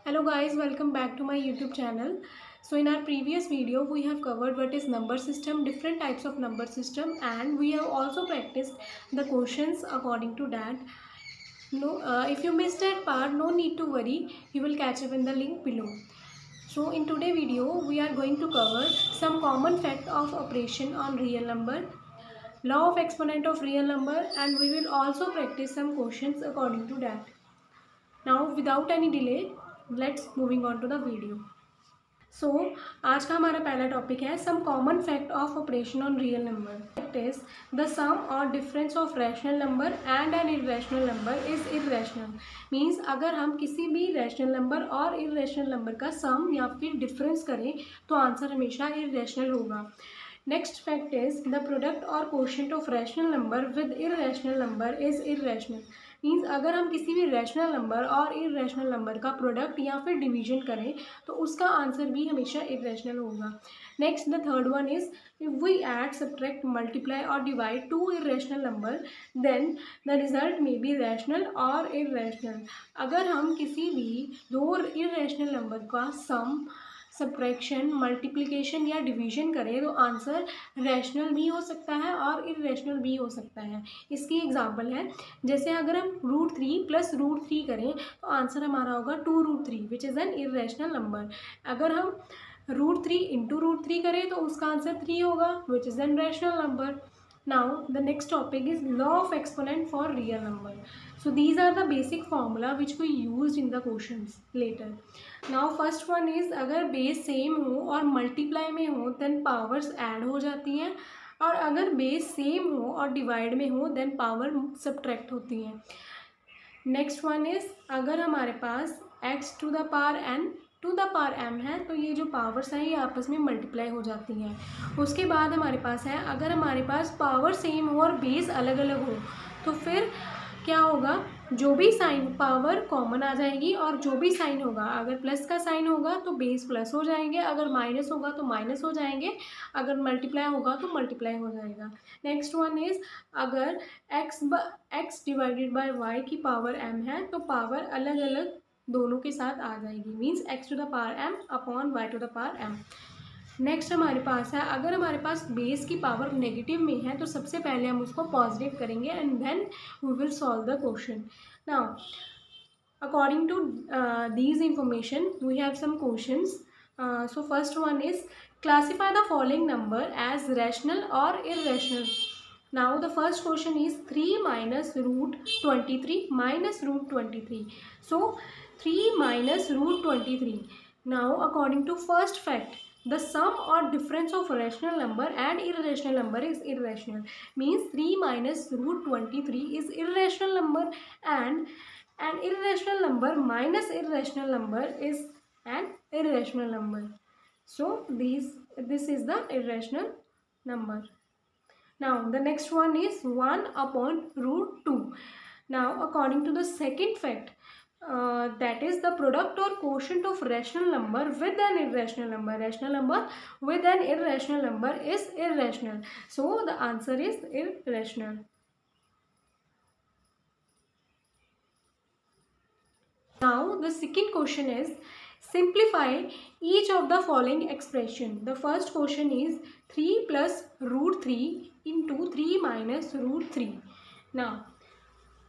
Hello guys, welcome back to my YouTube channel. So in our previous video we have covered what is number system, different types of number system, and we have also practiced the questions according to that. If you missed that part, no need to worry, you will catch up in the link below. So in today's video we are going to cover some common fact of operation on real number, law of exponent of real number, and we will also practice some questions according to that. Now without any delay, let's moving on to the video. सो आज का हमारा पहला topic है some common fact of operation on real number. Fact is the sum और difference of rational number and an irrational number is irrational. Means अगर हम किसी भी रैशनल नंबर और इरेशनल नंबर का सम या फिर डिफरेंस करें तो आंसर हमेशा इरेशनल होगा. Next fact is the product और quotient of rational number with irrational number is irrational. Means अगर हम किसी भी रैशनल नंबर और इरेशनल नंबर का प्रोडक्ट या फिर डिवीजन करें तो उसका आंसर भी हमेशा इरेशनल होगा. Next the third one is if we add subtract multiply और divide two irrational number then the result may be rational और इरेशनल. अगर हम किसी भी दो इरेशनल नंबर का सम, सब्ट्रैक्शन, मल्टीप्लिकेशन या डिवीजन करें तो आंसर रैशनल भी हो सकता है और इरेशनल भी हो सकता है. इसकी एग्जांपल है, जैसे अगर हम √3 प्लस √3 करें तो आंसर हमारा होगा 2√3 which is an irrational number. अगर हम √3 इंटू √3 करें तो उसका आंसर 3 होगा which is an rational number. Now the next topic is law of exponent for real number. So these are the basic formula which we used in the questions later. Now first one is अगर base same हो और multiply में हो then powers add हो जाती हैं, और अगर बेस सेम हो और डिवाइड में हो देन पावर सब्ट्रैक्ट होती हैं. नेक्स्ट वन इज अगर हमारे पास x to the power n to the power m है तो ये जो पावर्स हैं ये आपस में मल्टीप्लाई हो जाती हैं. उसके बाद हमारे पास है अगर हमारे पास पावर सेम हो और बेस अलग अलग हो तो फिर क्या होगा, जो भी साइन पावर कॉमन आ जाएगी और जो भी साइन होगा, अगर प्लस का साइन होगा तो बेस प्लस हो जाएंगे, अगर माइनस होगा तो माइनस हो जाएंगे, अगर मल्टीप्लाई होगा तो मल्टीप्लाई हो जाएगा. नेक्स्ट वन इज अगर x डिवाइडेड बाय y की पावर m है तो पावर अलग अलग दोनों के साथ आ जाएगी. Means x to the power m upon y to the power m. Next हमारे पास है अगर हमारे पास बेस की पावर नेगेटिव में है तो सबसे पहले हम उसको पॉजिटिव करेंगे and then we will solve the question. Now according to these information we have some questions. So first one is classify the following number as rational और irrational. Now the first question is 3 minus √23 minus √23. So 3 minus √23. Now according to first fact, the sum or difference of rational number and irrational number is irrational. Means 3 minus √23 is irrational number and an irrational number minus irrational number is an irrational number. So this is the irrational number. Now the next one is 1 upon √2. Now according to the second fact, that is the product or quotient of rational number with an irrational number. Rational number with an irrational number is irrational. So the answer is irrational. Now the second question is simplify each of the following expression. The first question is 3 plus √3 into 3 minus √3. Now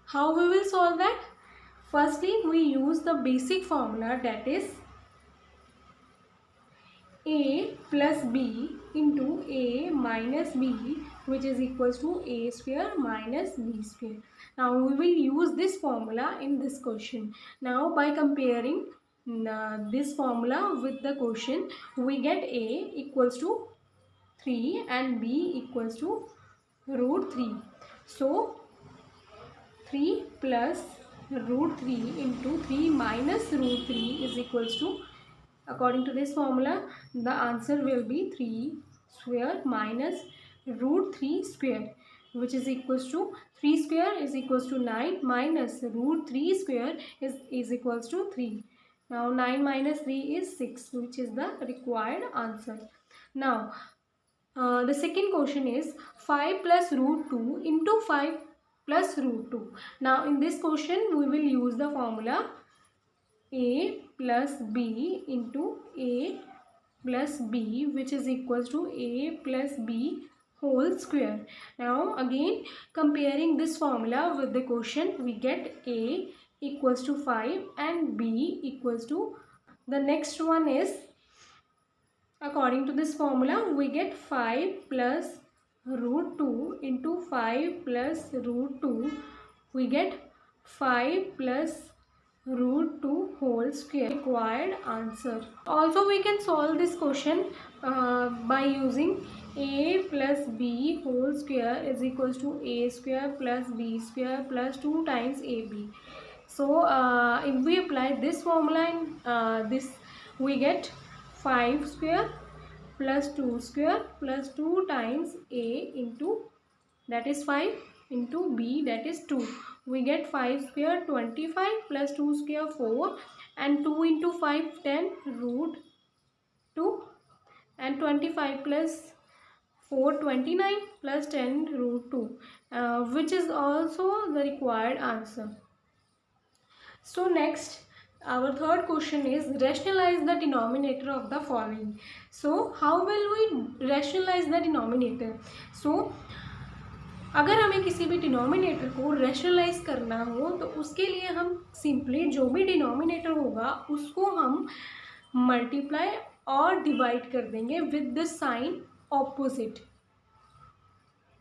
how we will solve that? Firstly we use the basic formula, that is a plus b into a minus b which is equals to a square minus b square. Now we will use this formula in this question. Now by comparing this formula with the question we get a equals to 3 and b equals to √3. So 3 plus √3 into 3 minus √3 is equals to, according to this formula the answer will be 3 square minus √3 square which is equals to 3 square is equals to 9 minus √3 square is equals to 3. Now 9 minus 3 is 6 which is the required answer. Now the second question is 5 plus √2 into 5 plus √2. Now in this question we will use the formula a plus b into a plus b, which is equals to a plus b whole square. Now again comparing this formula with the quotient, we get a equals to 5 and b equals to, the next one is, according to this formula, we get 5 plus root 2 into 5 plus root 2. We get 5 plus root 2 whole square. Required answer. Also we can solve this question by using a plus b whole square is equals to a square plus b square plus 2 times ab. So if we apply this formula in this, we get 5 square plus 2 square plus 2 times a into, that is 5, into b, that is 2. We get 5 square 25 plus 2 square 4 and 2 into 5 10 root 2 and 25 plus 4 29 plus 10 root 2, which is also the required answer. So next, our third question is rationalize the denominator of the following. So how will we rationalize the denominator? So अगर हमें किसी भी denominator को rationalise करना हो तो उसके लिए हम सिंपली जो भी डिनोमिनेटर होगा उसको हम मल्टीप्लाई और डिवाइड कर देंगे with the sign opposite,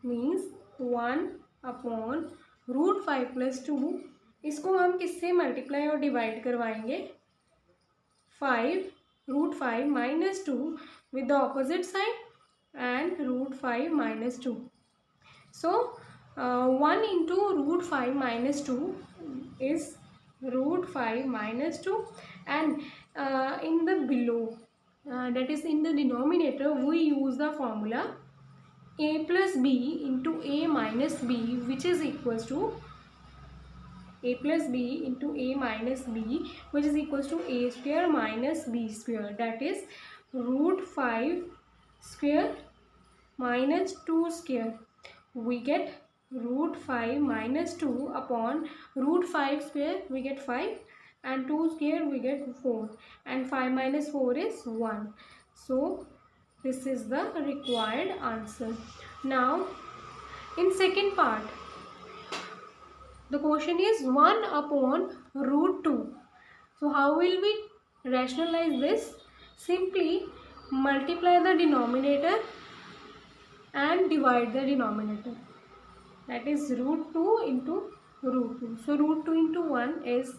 means 1/√5 + 2, इसको हम किससे मल्टीप्लाई और डिवाइड करवाएंगे, 5√5 - 2 with the opposite sign and √5 - 2. So 1 into √5 - 2 is √5 - 2, and in the below, that is in the denominator, we use the formula a plus b into a minus b, which is equals to a plus b into a minus b, which is equals to a square minus b square, that is √5 square minus 2 square. We get √5 - 2 upon √5 square, we get 5, and 2 square we get 4, and 5 - 4 is 1. So this is the required answer. Now in second part, the question is 1/√2. So how will we rationalize this? Simply multiply the denominator and divide the denominator, that is √2 into √2. So √2 into 1 is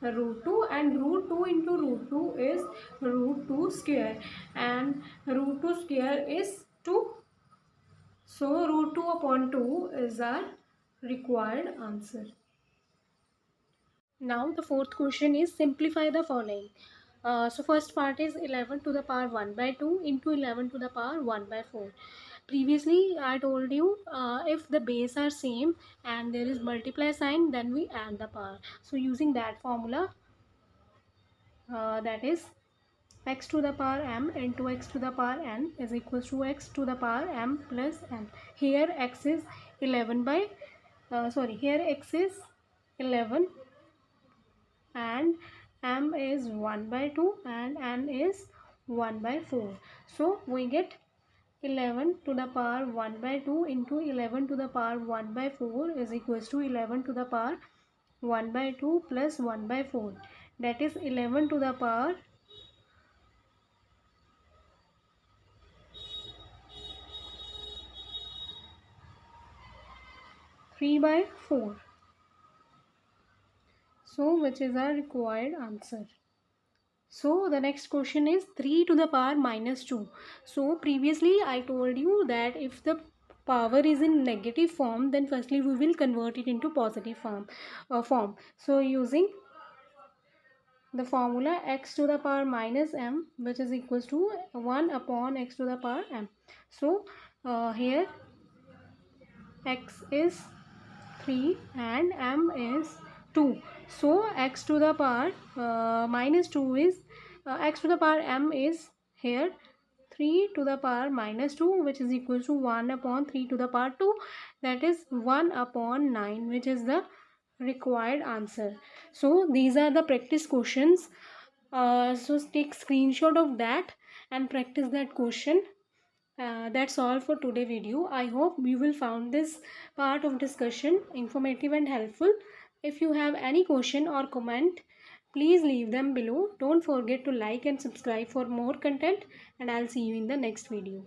√2, and √2 into √2 is √2 square, and √2 square is 2. So √2 upon 2 is our required answer. Now the fourth question is simplify the following. So first part is 11 to the power 1/2 into 11 to the power 1/4. Previously I told you if the base are same and there is multiply sign, then we add the power. So using that formula, that is x to the power m into x to the power n is equals to x to the power m plus n. Here x is 11 by here x is 11 and m is 1/2 and n is 1/4. So we get 11 to the power 1/2 into 11 to the power 1/4 is equals to 11 to the power 1/2 plus 1/4, that is 11 to the power 3/4. So which is our required answer. So the next question is 3 to the power -2. So previously I told you that if the power is in negative form, then firstly we will convert it into positive form. So using the formula x to the power -m, which is equals to 1 upon x to the power m. So here x is 3 and m is 2. So x to the power -2 is x to the power m is here 3 to the power -2, which is equal to 1 upon 3 to the power 2, that is 1 upon 9, which is the required answer. So these are the practice questions. So take screenshot of that and practice that question. That's all for today video. I hope you will found this part of discussion informative and helpful. If you have any question or comment, please leave them below. Don't forget to like and subscribe for more content, and I'll see you in the next video.